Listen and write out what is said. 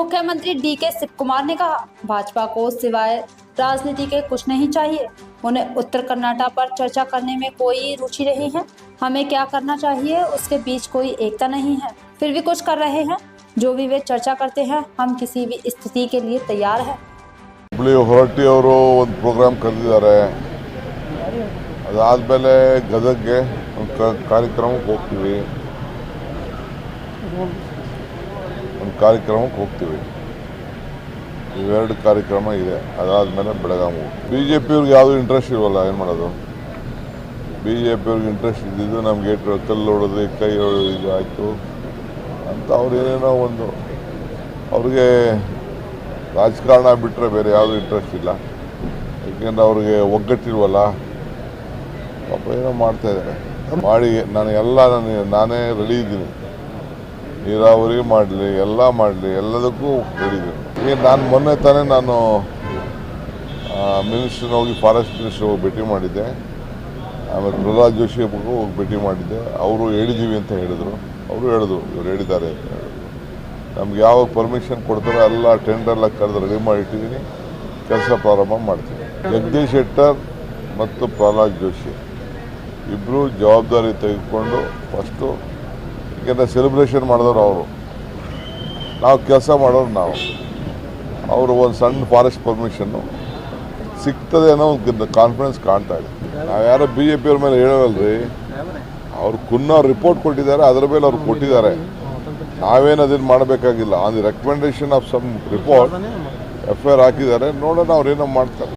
मुख्यमंत्री डीके शिव कुमार ने कहा, भाजपा को सिवाय राजनीति के कुछ नहीं चाहिए। उन्हें उत्तर कर्नाटक पर चर्चा करने में कोई रुचि नहीं है। हमें क्या करना चाहिए उसके बीच कोई एकता नहीं है, फिर भी कुछ कर रहे हैं। जो भी वे चर्चा करते हैं, हम किसी भी स्थिति के लिए तैयार हैं। ಹುಬ್ಬಳ್ಳಿ ಹೊರಟ್ಟಿ ಅವರು ಒಂದು ಪ್ರೋಗ್ರಾಮ್ ಕರೆದಿದ್ದಾರೆ. ಅದಾದಮೇಲೆ ಗದಗ್ಗೆ ಒಂದು ಕಾರ್ಯಕ್ರಮಕ್ಕೆ ಹೋಗ್ತೀವಿ. ಇವೆರಡು ಕಾರ್ಯಕ್ರಮ ಇದೆ. ಅದಾದಮೇಲೆ ಬೆಳಗಾವಿ. BJP-ಅವ್ರಿಗೆ ಯಾವುದು ಇಂಟ್ರೆಸ್ಟ್ ಇಲ್ವಲ್ಲ, ಏನು ಮಾಡೋದು? BJP-ಅವ್ರಿಗೆ ಇಂಟ್ರೆಸ್ಟ್ ಇದ್ದಿದ್ದು ನಮಗೆ ಕಲ್ಲು ಹೊಡೆದು ಕೈ ಹೊಡೆದು ಆಯಿತು ಅಂತ ಅವ್ರೇನೇನೋ ಒಂದು ಅವ್ರಿಗೆ ರಾಜಕಾರಣ ಬಿಟ್ಟರೆ ಬೇರೆ ಯಾವುದು ಇಂಟ್ರೆಸ್ಟ್ ಇಲ್ಲ. ಏಕೆಂದರೆ ಅವ್ರಿಗೆ ಒಗ್ಗಟ್ಟಿಲ್ವಲ್ಲ, ಪಾಪ ಏನೋ ಮಾಡ್ತಾಯಿದ್ದಾರೆ. ಮಾಡಿ ನಾನೇ ರೆಡಿ ಇದ್ದೀನಿ. ನೀರಾವರಿ ಮಾಡಲಿ, ಎಲ್ಲ ಮಾಡಲಿ, ಎಲ್ಲದಕ್ಕೂ ರೆಡಿ ಇದ್ದೀನಿ. ಈಗ ಮೊನ್ನೆ ತಾನೇ ಮಿನಿಸ್ಟ್ರನ್ನ ಹೋಗಿ ಫಾರೆಸ್ಟ್ ಮಿನಿಸ್ಟ್ರ್ ಹೋಗಿ ಭೇಟಿ ಮಾಡಿದ್ದೆ. ಆಮೇಲೆ ಪ್ರಹ್ಲಾದ್ ಜೋಶಿ ಹೋಗಿ ಭೇಟಿ ಮಾಡಿದ್ದೆ. ಅವರು ಹೇಳಿದ್ದೀವಿ ಅಂತ ಹೇಳಿದರು. ಅವರು ಹೇಳಿದ್ರು ಇವ್ರು ಹೇಳಿದ್ದಾರೆ ಅಂತ ಹೇಳಿದ್ರು. ನಮ್ಗೆ ಯಾವಾಗ ಪರ್ಮಿಷನ್ ಕೊಡ್ತಾರೋ ಎಲ್ಲ ಟೆಂಡರ್ಲ ಕರೆದು ರೆಡಿ ಮಾಡಿಟ್ಟಿದ್ದೀನಿ. ಕೆಲಸ ಪ್ರಾರಂಭ ಮಾಡ್ತೀನಿ. ಜಗದೀಶ್ ಶೆಟ್ಟರ್ ಮತ್ತು ಪ್ರಹ್ಲಾದ್ ಜೋಶಿ ಇಬ್ಬರು ಜವಾಬ್ದಾರಿ ತೆಗೆದುಕೊಂಡು ಫಸ್ಟು, ಏಕೆಂದರೆ ಸೆಲೆಬ್ರೇಷನ್ ಮಾಡಿದವರು ಅವರು, ನಾವು ಕೆಲಸ ಮಾಡೋರು ನಾವು. ಅವರು ಒಂದು ಸಣ್ಣ ಫಾರೆಸ್ಟ್ ಪರ್ಮಿಷನ್ನು ಸಿಗ್ತದೆ ಅನ್ನೋ ಒಂದು ಕಾನ್ಫಿಡೆನ್ಸ್ ಕಾಣ್ತಾ ಇದೆ. ನಾವು ಯಾರೋ BJP-ಅವ್ರ ಮೇಲೆ ಹೇಳೋವಲ್ರಿ, ಅವ್ರು ಕುನ್ನವ್ರು ರಿಪೋರ್ಟ್ ಕೊಟ್ಟಿದ್ದಾರೆ, ಅದರ ಮೇಲೆ ಅವ್ರು ಕೊಟ್ಟಿದ್ದಾರೆ. ನಾವೇನು ಅದನ್ನು ಮಾಡಬೇಕಾಗಿಲ್ಲ. On the recommendation of some report FIR ಹಾಕಿದ್ದಾರೆ. ನೋಡೋಣ ಅವ್ರು ಏನೋ ಮಾಡ್ತಾರೆ.